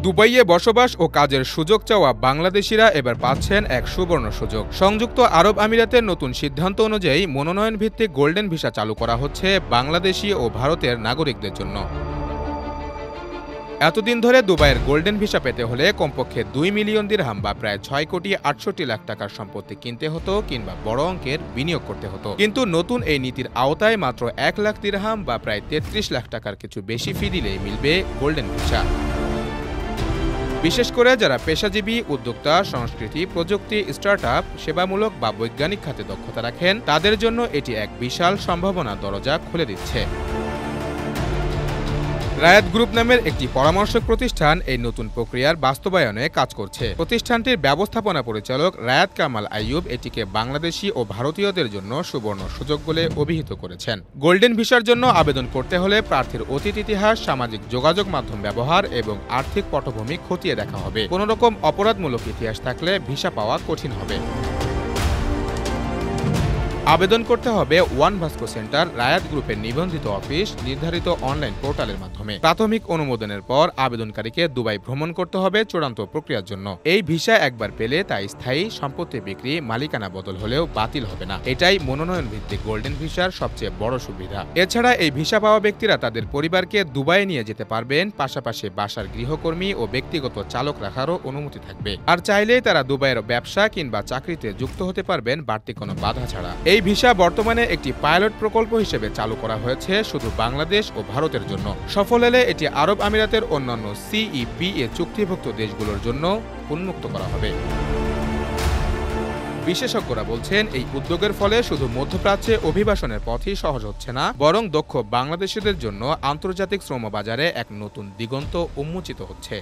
দুবাইয়ে বসবাস ও কাজের সুযোগ চাওয়া বাংলাদেশিরা এবার পাচ্ছেন এক সুবর্ণ সুযোগ। সংযুক্ত আরব আমিরাতের নতুন সিদ্ধান্ত অনুযায়ী মনোনয়ন ভিত্তিক গোল্ডেন ভিসা চালু করা হচ্ছে বাংলাদেশি ও ভারতের নাগরিকদের জন্য। এতদিন ধরে দুবাইয়ের গোল্ডেন ভিসা পেতে হলে কমপক্ষে 2 মিলিয়ন দিরহাম বা প্রায় 6,68,00,000 টাকার সম্পত্তি কিনতে হতো কিংবা বড় অঙ্কের বিনিয়োগ করতে হতো। কিন্তু নতুন এই নীতির আওতায় মাত্র 1 লাখ দিরহাম বা প্রায় 33 লাখ টাকার কিছু বেশি ফি দিলেই মিলবে গোল্ডেন ভিসা। বিশেষ করে যারা পেশাজীবী, উদ্যোক্তা, সংস্কৃতি, প্রযুক্তি, স্টার্টআপ, সেবামূলক বা বৈজ্ঞানিক খাতে দক্ষতা রাখেন, তাদের জন্য এটি এক বিশাল সম্ভাবনার দরজা খুলে দিচ্ছে। রায়াত গ্রুপ নামের একটি পরামর্শক প্রতিষ্ঠান এই নতুন প্রক্রিয়ার বাস্তবায়নে কাজ করছে। প্রতিষ্ঠানটির ব্যবস্থাপনা পরিচালক রায়াত কামাল আইয়ুব এটিকে বাংলাদেশি ও ভারতীয়দের জন্য সুবর্ণ সুযোগ বলে অভিহিত করেছেন। গোল্ডেন ভিসার জন্য আবেদন করতে হলে প্রার্থীর অতীত ইতিহাস, সামাজিক যোগাযোগ মাধ্যম ব্যবহার এবং আর্থিক পটভূমি খতিয়ে দেখা হবে। কোনো রকম অপরাধমূলক ইতিহাস থাকলে ভিসা পাওয়া কঠিন হবে। আবেদন করতে হবে ওয়ান ভাস্কো সেন্টার, রায়াত গ্রুপের নিবন্ধিত অফিস, নির্ধারিত অনলাইন পোর্টালের মাধ্যমে। প্রাথমিক অনুমোদনের পর আবেদনকারীকে দুবাই ভ্রমণ করতে হবে চূড়ান্ত প্রক্রিয়ার জন্য। এই ভিসা একবার পেলে তা স্থায়ী, সম্পত্তি বিক্রি, মালিকানা বদল হলেও বাতিল হবে না। এটাই মনোনয়ন ভিত্তিক গোল্ডেন ভিসার সবচেয়ে বড় সুবিধা। এছাড়া এই ভিসা পাওয়া ব্যক্তিরা তাদের পরিবারকে দুবাইয়ে নিয়ে যেতে পারবেন, পাশাপাশি বাসার গৃহকর্মী ও ব্যক্তিগত চালক রাখারও অনুমতি থাকবে। আর চাইলেই তারা দুবাইয়ের ব্যবসা কিংবা চাকরিতে যুক্ত হতে পারবেন বাড়তি কোনো বাধা ছাড়া। এই ভিসা বর্তমানে একটি পাইলট প্রকল্প হিসেবে চালু করা হয়েছে শুধু বাংলাদেশ ও ভারতের জন্য। সফল হলে এটি আরব আমিরাতের অন্যান্য CEPA চুক্তিভুক্ত দেশগুলোর জন্য উন্মুক্ত করা হবে। বিশেষজ্ঞরা বলছেন, এই উদ্যোগের ফলে শুধু মধ্যপ্রাচ্যে অভিবাসনের পথই সহজ হচ্ছে না, বরং দক্ষ বাংলাদেশিদের জন্য আন্তর্জাতিক শ্রম বাজারে এক নতুন দিগন্ত উন্মোচিত হচ্ছে।